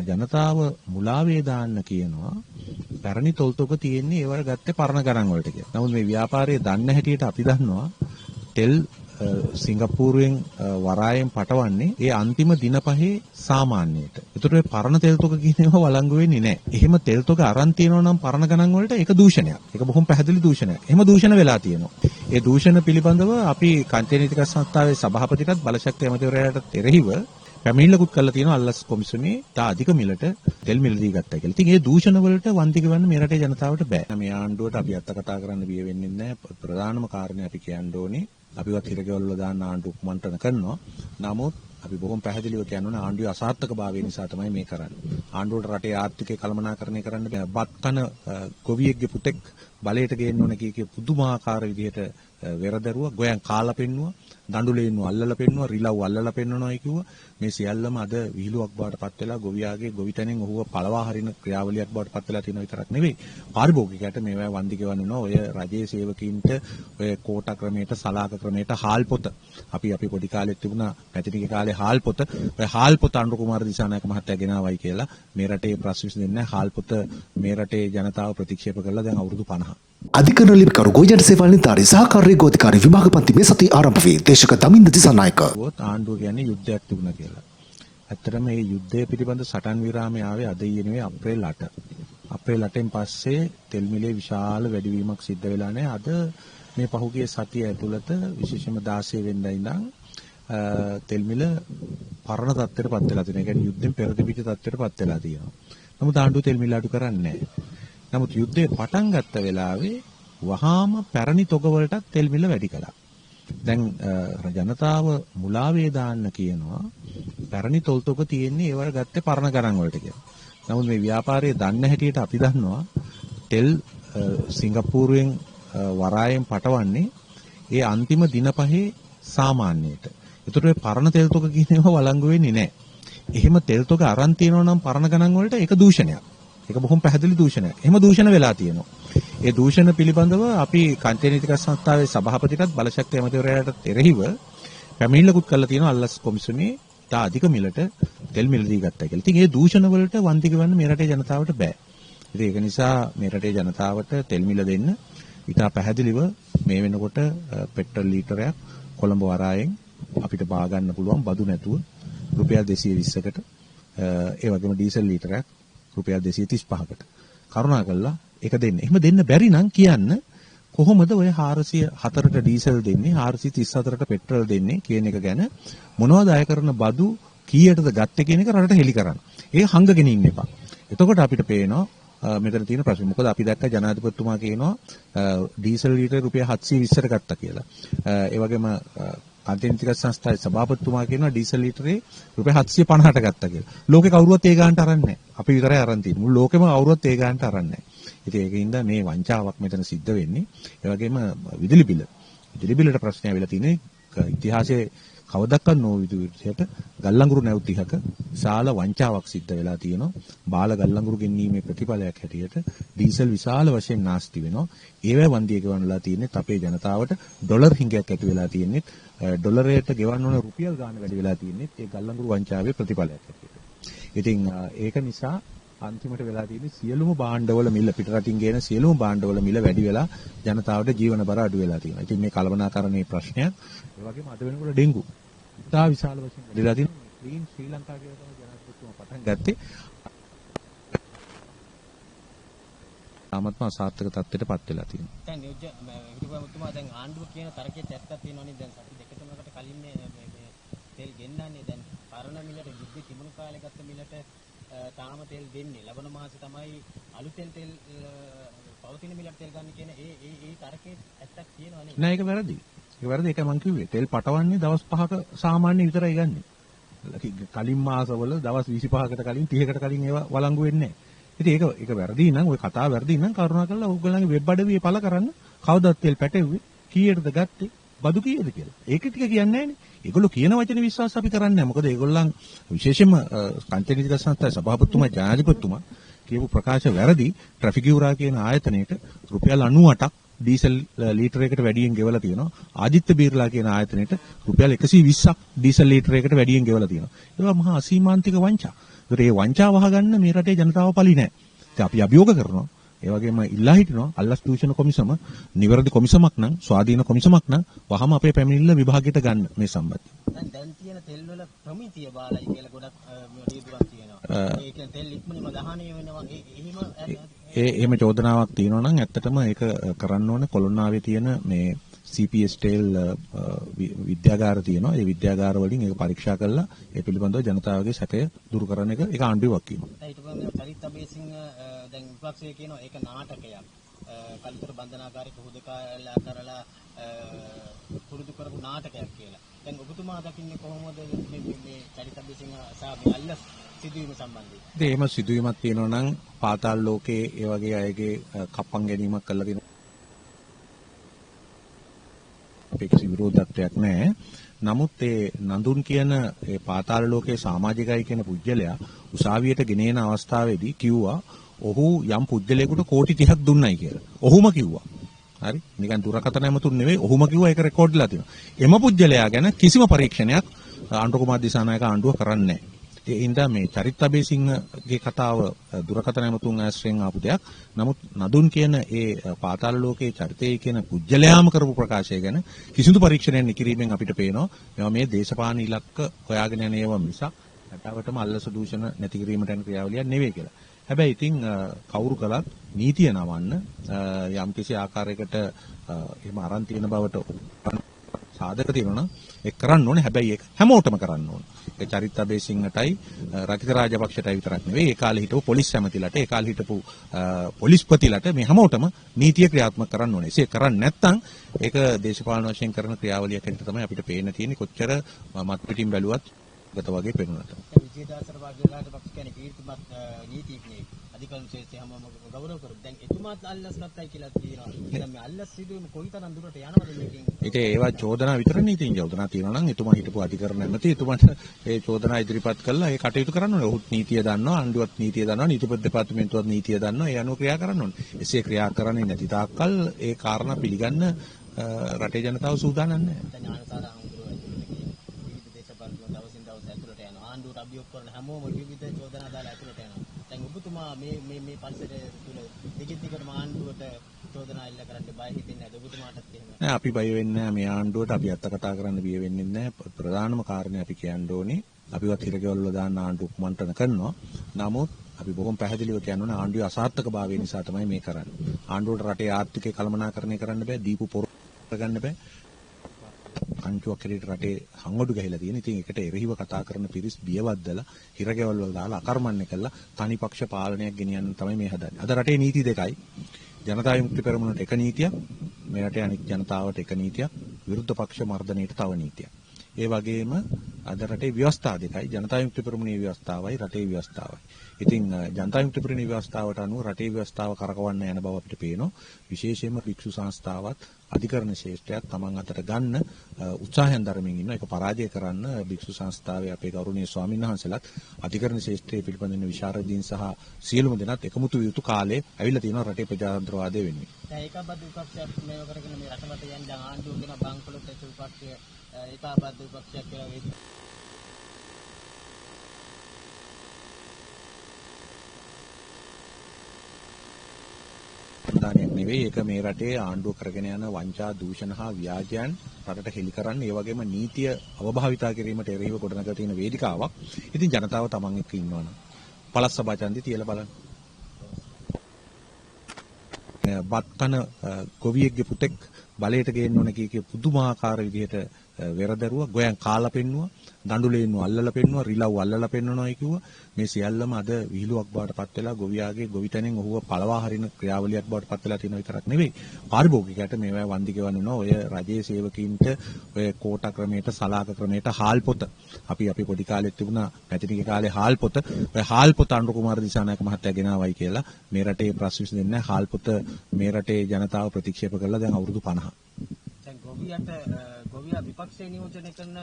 ජනතාව මුලාවේ දාන්න කියනවා පැරණි තොල්තොක තියෙන්නේ ඒවට ගත්තේ පරණ ගණන් වලට කියලා. නමුත් මේ ව්‍යාපාරයේ දන්න හැටියට අපි දන්නවා තෙල් සිංගප්පූරුවෙන් වරායෙන් පටවන්නේ ඒ අන්තිම දින පහේ සාමාන්‍යයට. ඒතර ඒ පරණ තෙල් තොක කියන ඒවා වළංගු වෙන්නේ නැහැ. එහෙම තෙල් තොක අරන් තියෙනවා නම් පරණ ගණන් වලට ඒක දූෂණයක්. ඒක බොහොම පැහැදිලි දූෂණයක්. එහෙම දූෂණ වෙලා තියෙනවා. ඒ දූෂණ පිළිබඳව අපි කාන්තිය නීතික සංස්ථාවේ සභාපතිටත් බලශක්ති ඇමතිවරයාටත් එරෙහිව පැමිණිල්ලකුත් කරලා තියෙනවා අල්ලස් කොමිසමේ තා අධික මිලට තෙල් මිල දී ගත්තා කියලා. ඉතින් මේ දූෂණ වලට වන්දි ගවන්න මේ රටේ ජනතාවට බෑ. මේ ආණ්ඩුවට අපි අත්ත කතා කරන්න බිය වෙන්නේ නැහැ. ප්‍රධානම කාරණේ අපි කියන්න ඕනේ අපිවත් හිරගෙවල් වල දාන්න ආණ්ඩුව කුමන්ත්‍රණ කරනවා. නමුත් අපි බොහොම පැහැදිලිව කියනවා ආණ්ඩුවේ අසාර්ථකභාවය නිසා තමයි මේ කරන්නේ. ආණ්ඩුවට රටේ ආර්ථිකය කළමනාකරණය කරන්න බෑ. බත් කන ගොවියෙක්ගේ පුතෙක් බලයට ගේන්න ඕන කී පුදුමාකාර විදිහට වෙරදරුවා ගෝයන් කාලා පෙන්නුවා. දඬුලේන්නු අල්ලලා පෙන්නුවා, රිලව් අල්ලලා පෙන්නනවායි කිව්වා. මේ සියල්ලම අද විහිළුවක් බවට පත් වෙලා ගොවියාගේ ගොවිතැනෙන් ඔහුව පළවා හරින ක්‍රියාවලියක් බවට පත් වෙලා තියෙන විතරක් නෙවෙයි. පාරිභෝගිකයට මේවා වන්දි ගෙවන්න වෙනවා. ඔය රජයේ සේවකීන්ට ඔය කෝටා ක්‍රමයට, සලාක ක්‍රමයට හාල් පොත. අපි පොඩි කාලෙත් තිබුණා පැතිරිගේ කාලේ හාල් පොත. ඔය හාල් පොත අනුර කුමාර දිසානායක මහත්තයා ගෙනාවයි කියලා මේ රටේ ප්‍රශ්න විසඳෙන්නේ නැහැ. හාල් පොත මේ රටේ ජනතාව ප්‍රතික්ෂේප කරලා දැන් අවුරුදු 50. අධිකරණ ලිපිකරු ගෝජන සේවල් නිලධාරී සහකාරී ගෝධිකාරී විභාග පන්ති මේ සතියේ ආරම්භ වේ. දේශක දමින්ද දිසානායක. ආණ්ඩුව කියන්නේ යුද්ධයක් තිබුණා කියලා. ඇත්තටම මේ යුද්ධය පිළිබඳ සටන් විරාමය ආවේ අද ඊයේ අප්‍රේල් 8. අප්‍රේල් 8න් පස්සේ තෙල් මිලේ විශාල වැඩිවීමක් සිද්ධ වෙලා නැහැ. අද මේ පහුගිය සතිය ඇතුළත විශේෂයෙන්ම 16 වෙනිදා ඉඳන් තෙල් මිල පරණ තත්ත්වයට පත් වෙලා තියෙනවා. ඒ කියන්නේ යුද්ධෙන් පෙර තිබිච්ච තත්ත්වයට පත් වෙලා තියෙනවා. නමුත් ආණ්ඩුව තෙල් මිල අඩු කරන්නේ නැහැ. නමුත් යුද්ධය පටන් ගත්ත වෙලාවේ වහාම පැරණි තොග වලටත් තෙල් මිල වැඩි කළා. දැන් ජනතාව මුලාවේ දාන්න කියනවා පැරණි තොල් තොග තියෙන්නේ ඒවට ගත්තේ පරණ ගණන් වලට කියලා. නමුත් මේ ව්‍යාපාරයේ දන්න හැටියට අපි දන්නවා තෙල් සිංගප්පූරුවෙන් වරායෙන් පටවන්නේ ඒ අන්තිම දින පහේ සාමාන්‍යයට. ඒතර ඒ පරණ තෙල් තොග කියන ඒවා වළංගු වෙන්නේ නැහැ. එහෙම තෙල් තොග අරන් තියෙනවා නම් පරණ ගණන් වලට ඒක දූෂණයක්. ඒක බොහොම පැහැදිලි දූෂණයක්. එහෙම දූෂණ වෙලා තියෙනවා. ඒ දූෂණ පිළිබඳව අපි කාන්තිය නීතික සංස්ථාවේ සභාපතිටත් බලශක්ති ඇමතිවරයාටත් එරෙහිව පැමිණිල්ලකුත් කරලා තියෙනවා අල්ලස් කොමිසමේ තා අධික මිලට තෙල් මිල දී ගත්තා කියලා. ඉතින් මේ දූෂණ වලට වන්දි ගවන්න මේ රටේ ජනතාවට බෑ. ඉතින් ඒක නිසා මේ රටේ ජනතාවට තෙල් මිල දෙන්න ඉතා පැහැදිලිව මේ වෙනකොට පෙට්‍රල් ලීටරයක් කොළඹ වරායෙන් අපිට බා ගන්න පුළුවන් බදු නැතුව රුපියල් 220කට ඒ වගේම ඩීසල් ලීටරයක් රුපියල් 235කට කරුණාකරලා ඒක දෙන්න. එහෙම දෙන්න බැරි නම් කියන්න කොහොමද ඔය 404ට ඩීසල් දෙන්නේ 434ට පෙට්‍රල් දෙන්නේ කියන එක ගැන මොනවද අය කරන බදු කීයටද ගත්තේ කියන එක රටට හෙලි කරන්න. ඒක හංගගෙන ඉන්න එපා. එතකොට අපිට පේනවා මෙතන තියෙන ප්‍රශ්නේ. මොකද අපි දැක්ක ජනාධිපතිතුමා කියනවා ඩීසල් ලීටර රුපියල් 720ට ගත්තා කියලා. ඒ වගේම අන්තිමතික සංස්ථාවේ සභාපතිතුමා කියනවා ඩීසල් ලීටරේ රුපියල් 750ට ගත්තා කියලා. ලෝකේ කවුරුවත් ඒ ගානට අරන් නැහැ. අපි විතරයි අරන් තියෙන්නේ. මුළු ලෝකෙම කවුරුවත් ඒ ගානට අරන් නැහැ. ඉතින් ඒකින්ද මේ වංචාවක් මෙතන සිද්ධ වෙන්නේ. ඒ වගේම විදුලි බිලට ප්‍රශ්නය වෙලා තියෙන්නේ ඉතිහාසයේ කවදක්වත් නොවිදු විදිහට ගල්ලංගුරු නැව් 30ක විශාල වංචාවක් සිද්ධ වෙලා තියෙනවා. බාල ගල්ලංගුරු ගෙනීමේ ප්‍රතිඵලයක් හැටියට ඩීසල් විශාල වශයෙන් නාස්ති වෙනවා. ඒවැ වන්දිය ගෙවන්නලා තියෙන්නේ අපේ ජනතාවට ඩොලර් හිඟයක් ඇති වෙලා තියෙන්නේ. ඩොලරයට ගෙවන්න ඕන රුපියල් ගාණ වැඩි වෙලා තියෙන්නේ ඒ ගල්ලංගුරු වංචාවේ ප්‍රතිඵලයක් හැටියට. ඉතින් ඒක නිසා අන්තිමට වෙලා තියෙන්නේ සියලුම භාණ්ඩවල මිල පිටරටින් ගේන සියලුම භාණ්ඩවල මිල වැඩි වෙලා ජනතාවට ජීවන බර අඩු වෙලා තියෙනවා. ඉතින් මේ කලබනාකරණයේ ප්‍රශ්නයක් ඒ වගේම අද වෙනකොට ඩෙන්ගු ඉතා විශාල වශයෙන් වැඩිලා තියෙනවා. ක්ලීන් ශ්‍රී ලංකා කියලා තමයි ජනාධිපතිතුමා පටන් ගත්තේ. තාමත්ම අසාර්ථක තත්ත්වයට පත් වෙලා තියෙනවා. දැන් විදුපතිතුමා දැන් ආණ්ඩුව කියන තර්කයේ ඇත්තක් තියෙනවනේ. දැන් සති දෙක තුනකට කලින් මේ තෙල් ගෙන්නන්නේ දැන් පරණ මිලට යුද්ධ තිබුණු කාලේ ගත්ත මිලට තාම තෙල් දෙන්නේ. ලබන මාසේ තමයි අලුතෙන් තෙල් පවතින මිලට තෙල් ගන්න කියන ඒ තර්කයේ ඇත්තක් තියෙනවනේ. නෑ ඒක වැරදි. ඒක වැරදි. ඒකයි මම කිව්වේ. තෙල් පටවන්නේ දවස් 5ක සාමාන්‍ය විතරයි ගන්නෙ. කලින් මාසවල දවස් 25කට කලින් 30කට කලින් ඒවා වළංගු වෙන්නේ නෑ. ඉතින් ඒක වැරදි නම් ওই කතාව වැරදි නම් කරුණාකරලා ඕගොල්ලන්ගේ වෙබ් අඩවියේ පළ කරන්න. කවදාවත් තෙල් පැටෙව්වේ කීයටද ගත්තේ? බදු කීයද කියලා. ඒක ටික කියන්නේ නෑනේ. ඒගොල්ලෝ කියන වචනේ විශ්වාස අපි කරන්නේ නැහැ. මොකද ඒගොල්ලන් විශේෂයෙන්ම කාන්තිය නීතික සංස්ථාවේ සභාපතිතුමා ජනාධිපතිතුමා කියපු ප්‍රකාශ වැරදි. ට්‍රැෆික් යුරා කියන ආයතනයේට රුපියල් 98ක් ඩීසල් ලීටරයකට වැඩියෙන් ගෙවලා තියෙනවා. ආදිත්‍ය බීර්ලා කියන ආයතනයේට රුපියල් 120ක් ඩීසල් ලීටරයකට වැඩියෙන් ගෙවලා තියෙනවා. ඒවා මහා අසීමාන්තික වංචා. ඒතර මේ වංචාව වහගන්න මේ රටේ ජනතාව පලි නැහැ. ඉතින් අපි අභියෝග කරනවා. ඒ වගේම ඉල්ලා හිටිනවා අල්ලස් දූෂණ කොමිසම නිවැරදි කොමිසමක් නම් ස්වාධීන කොමිසමක් නම් වහම අපේ පැමිණිල්ල විභාගයට ගන්න මේ සම්බන්ධයෙන්. දැන් තියෙන තෙල් වල ප්‍රමිතිය බාලයි කියලා ගොඩක් රීදුවක් තියෙනවා. ඒ කියන්නේ තෙල් ඉක්මනම දහණය වෙනවා. එහෙම චෝදනාවක් තියෙනවා නම් ඇත්තටම ඒක කරන්න ඕනේ කොළොන්නාවේ තියෙන මේ CPS ටෙල් විද්‍යාගාර තියෙනවා. ඒ විද්‍යාගාර වලින් ඒක පරීක්ෂා කරලා ඒ පිළිබඳව ජනතාවගේ සැකය දුරු කරන එක ඒක ආණ්ඩුවක් කියනවා. ඊට පස්සේ චරිත අබේසිංහ දැන් විපක්ෂයේ කියනවා ඒක නාටකයක්. කලිතර බන්ධනාගාරික හුදකලා කරලා පුරුදු කරපු නාටකයක් කියලා. දැන් ඔබතුමා දකින්නේ කොහොමද මේ චරිත අබේසිංහ සහ අල්ලස් සිදුවීම සම්බන්ධයෙන්? ඉතින් එහෙම සිදුවීමක් තියෙනවා නම් පාතාල ලෝකයේ ඒ වගේ අයගේ කප්පම් ගැනීමක් කළා තියෙනවා. කිසි විරෝධත්වයක් නැහැ. නමුත් ඒ නඳුන් කියන ඒ පාතාල ලෝකයේ සමාජිකයි කියන පුජ්‍යලයා උසාවියට ගෙනෙන අවස්ථාවේදී කිව්වා ඔහු යම් පුජ්‍යලයකට කෝටි 30ක් දුන්නයි කියලා. ඔහුම කිව්වා. හරි? නිකන් දුරකථන ඇමතුම් නෙවෙයි ඔහුම කිව්වා ඒක රෙකෝඩ්ලා තියෙනවා. එම පුජ්‍යලයා ගැන කිසිම පරීක්ෂණයක් ආණ්ඩු කුමාර දිසානායක ආණ්ඩුව කරන්නේ නැහැ. ඒ හින්දා මේ චරිත අබේසිංහගේ කතාව දුරකථන ඇමතුම් ආශ්‍රයෙන් ආපු දෙයක්. නමුත් නදුන් කියන ඒ පාතාල ලෝකයේ චරිතයේ කියන පුජ්‍යලයාම කරපු ප්‍රකාශය ගැන කිසිදු පරීක්ෂණයක් නිකිරීමෙන් අපිට පේනවා මේවා මේ දේශපාලන ඉලක්ක හොයාගෙන යන ඒවා මිසක් රටවටම අල්ලස දූෂණ නැති කිරීමට යන ක්‍රියාවලියක් නෙවෙයි කියලා. හැබැයි ඉතින් කවුරු කළත් නීතිය නවන්න යම්කිසි ආකාරයකට එහෙම අරන් තියෙන බවට සාධක තියෙනවා නම් ඒක කරන්න ඕනේ. හැබැයි ඒක හැමෝටම කරන්න ඕනේ. ඒ චරිත අබේසිංහටයි රකිත රාජපක්ෂටයි විතරක් නෙවෙයි. ඒ කාලේ හිටපු පොලිස් ඇමතිලට, ඒ කාලේ හිටපු පොලිස්පතිලට මේ හැමෝටම නීතිය ක්‍රියාත්මක කරන්න ඕනේ. ඒක කරන්නේ නැත්නම් ඒක දේශපාලන වශයෙන් කරන ක්‍රියාවලියක් හැටියට තමයි අපිට පේන්න තියෙන්නේ. කොච්චර මත් පිටින් බැලුවත් ගත වගේ පේනනට. විජේදාසර රාජපක්ෂ කියන්නේ කීර්තිමත් නීතිඥයෙක්. අධිකරණ ශේෂ්ත්‍රය හැමෝම ගෞරව කරු. දැන් එතුමාත් අල්ලස් ගත්තයි කියලා කියනවා. දැන් මේ අල්ලස් සිදුවීම කොයිතරම් දුරට යනවද මේකෙන්? ඒක ඒවා චෝදනා විතරනේ ඉතින් චෝදනා තියෙනවා නම් එතුමා හිටපු අධිකරණ නැමැති එතුමාට ඒ චෝදනා ඉදිරිපත් කළා ඒ කටයුතු කරන්න ඕනේ. ඔහුත් නීතිය දන්නවා, ආණ්ඩුවත් නීතිය දන්නවා, නීතිපති දෙපාර්තමේන්තුවත් නීතිය දන්නවා. ඒ අනුව ක්‍රියා කරන්න ඕනේ. එසේ ක්‍රියා කරන්නේ නැති තාක්කල් ඒ කාරණා පිළිගන්න රටේ ජනතාව සූදානම් නැහැ. දැන් ඥානසාර හඳුරෝ විවිධ දේශපාලන දවසින් දවස ඇතුළට යනවා. ආණ්ඩුවට අභියෝග කරන හැමෝම විවිධ චෝදනා දාලා ඇතුළට යනවා. දැන් ඔබතුමා මේ පරිසරය තුළ දිගටම ආණ්ඩුවට චෝදනා ඉල්ල කරන්න බය හිතෙන්නේ නැද්ද ඔබතුමාටත් එහෙම? නෑ අපි බය වෙන්නේ නැහැ මේ ආණ්ඩුවට. අපි අත්ත කතා කරන්න බිය වෙන්නේ නැහැ. ප්‍රධානම කාරණේ අපි කියන්න ඕනේ අපිවත් හිරගෙවල් වල දාන්න ආණ්ඩුව කුමන්ත්‍රණ කරනවා. නමුත් අපි බොහොම පැහැදිලිව කියන්න ඕනේ ආණ්ඩුවේ අසාර්ථකභාවය නිසා තමයි මේ කරන්නේ. ආණ්ඩුවට රටේ ආර්ථිකය කළමනාකරණය කරන්න බෑ, දීපු පොර ගන්න බෑ. කංචුවක් හැටියට රටේ හංගොඩු ගහලා තියෙන. ඉතින් ඒකට එරෙහිව කතා කරන පිරිස් බියවද්දලා හිරගෙවල් වල දාලා අකර්මණ්‍ය කළා තනි පක්ෂ පාලනයක් ගෙනියන්න තමයි මේ හදන්නේ. අද රටේ නීති දෙකයි. ජනතා විමුක්ති පෙරමුණට එක නීතියක්, මේ රටේ අනිත් ජනතාවට එක නීතියක්, විරුද්ධ පක්ෂ මර්ධනයට තව නීතියක්. ඒ වගේම අද රටේ ව්‍යවස්ථා දෙකයි. ජනතා විමුක්ති පෙරමුණේ ව්‍යවස්ථාවයි රටේ ව්‍යවස්ථාවයි. ඉතින් ජනතා විමුක්ති පෙරමුණේ ව්‍යවස්ථාවට අනුව රටේ ව්‍යවස්ථාව කරකවන්න යන බව අපිට පේනවා. විශේෂයෙන්ම භික්ෂු සංස්ථාවත් අධිකරණ ශේෂ්ත්‍රයත් Taman අතට ගන්න උත්සාහයෙන් දරමින් ඉන්නවා. ඒක පරාජය කරන්න භික්ෂු සංස්ථාවේ අපේ ගෞරවනීය ස්වාමීන් වහන්සේලාත් අධිකරණ ශේෂ්ත්‍රයේ පිළිපදින විශාරදීන් සහ සියලුම දෙනාත් එකමුතු විය යුතු කාලේ ඇවිල්ලා තියෙනවා රටේ ප්‍රජාතන්ත්‍රවාදය වෙනුවෙන්. දැන් ඒකාබද්ධ විපක්ෂයක් මේව කරගෙන මේ රටවට යන දැන් ආණ්ඩුව කියන බංකොලොත් විපක්ෂය ඒකාබද්ධ විපක්ෂයක් කියලා වේවි. දානයක් නෙවෙයි ඒක මේ රටේ ආණ්ඩුව කරගෙන යන වංචා දූෂණ හා ව්‍යාජයන් රටට හෙළි කරන්න ඒ වගේම නීතිය අවභාවිතා කිරීමට එරෙහිව ගොඩනගා තියෙන වේදිකාවක්. ඉතින් ජනතාව තමන් එක්ක ඉන්නවනම් පළස් සභා ඡන්දය තියලා බලන්න. බත් කන ගොවියෙක්ගේ පුතෙක් බලයට ගේන්න ඕන කීකේ පුදුමාකාර විදිහට වෙරදරුවා ගෝයන් කාලා පෙන්නුවා, දඬුලේන්නු අල්ලලා පෙන්නුවා, රිලව් අල්ලලා පෙන්නනවායි කිව්වා. මේ සියල්ලම අද විහිළුවක් බවට පත් වෙලා ගොවියාගේ ගොවිතැනෙන් ඔහුව පළවා හරින ක්‍රියාවලියක් බවට පත් වෙලා තියෙන විතරක් නෙවෙයි. පාරිභෝගිකයට මේවා වන්දි ගෙවන්නවා. ඔය රජයේ සේවකීන්ට ඔය කෝටා ක්‍රමයට, සලාක ක්‍රමයට හාල් පොත. අපි පොඩි කාලෙත් තිබුණා පැතිනිගේ කාලේ හාල් පොත. ඔය හාල් පොත අනුර කුමාර දිසානායක මහත්තයා ගෙනාවයි කියලා මේ රටේ ප්‍රශ්න විසඳෙන්නේ නැහැ. හාල් පොත මේ රටේ ජනතාව ප්‍රතික්ෂේප කළා දැන් අවුරුදු 50. දැන් ගොවියා විපක්ෂේ නියෝජනය කරන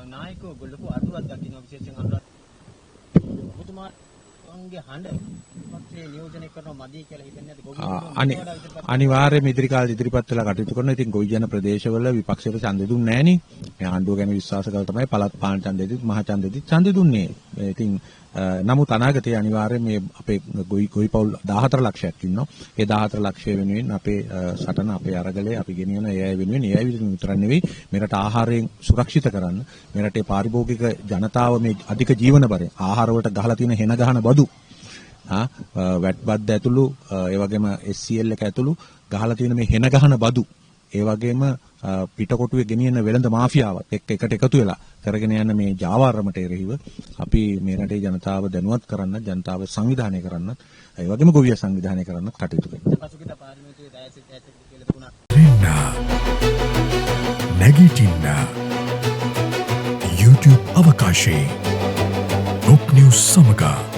නායකයෝ ලොකු අඩුවක් දකින්න විශේෂයෙන් අනුර ඔබතුමා තමන්ගේ හඬ පත්‍රයේ නියෝජනය කරන මදි කියලා හිතන්නේ නැද්ද? අනිවාර්යයෙන්ම ඉදිරි කාලේ ඉදිරිපත් වෙලා කටයුතු කරනවා. ඉතින් ගොවි ජන ප්‍රදේශවල විපක්ෂයට ඡන්දෙ දුන්නේ නැහනේ. මේ ආණ්ඩුව ගැන විශ්වාස කරලා තමයි පළාත් පාලන ඡන්දෙදිත් මහ ඡන්දෙදිත් ඡන්දෙ දුන්නේ. ඉතින් නමුත් අනාගතයේ අනිවාර්යයෙන් මේ අපේ ගොවි පවුල් 14 ලක්ෂයක් ඉන්නවා. ඒ 14 ලක්ෂය වෙනුවෙන් අපේ සටන අපේ අරගලය අපි ගෙනියන ඒ අය වෙනුවෙන් ඒ අය විතරක් නෙවෙයි මෙරට ආහාරයෙන් සුරක්ෂිත කරන්න මේ රටේ පාරිභෝගික ජනතාව මේ අධික ජීවන බරය ආහාර වලට ගහලා තියෙන හෙන ගහන බදු වැට් බද්ද ඇතුළු ඒ වගේම SCL එක ඇතුළු ගහලා තියෙන මේ හෙන ගහන බදු ඒ වගේම පිටකොටුවේ ගෙනියන වෙළඳ මාෆියාවත් එකට එකතු වෙලා කරගෙන යන මේ ජාවාරමට එරෙහිව අපි මේ රටේ ජනතාව දැනුවත් කරන්න ජනතාව සංවිධානය කරන්න ඒ වගේම ගොවිය සංවිධානය කරන්න කටයුතු කරනවා. පසුගිය පාර්ලිමේන්තුවේ දයසිත කියලා තිබුණා. නැගිටින්න YouTube අවකාශයේ ඔක් නිවුස් සමග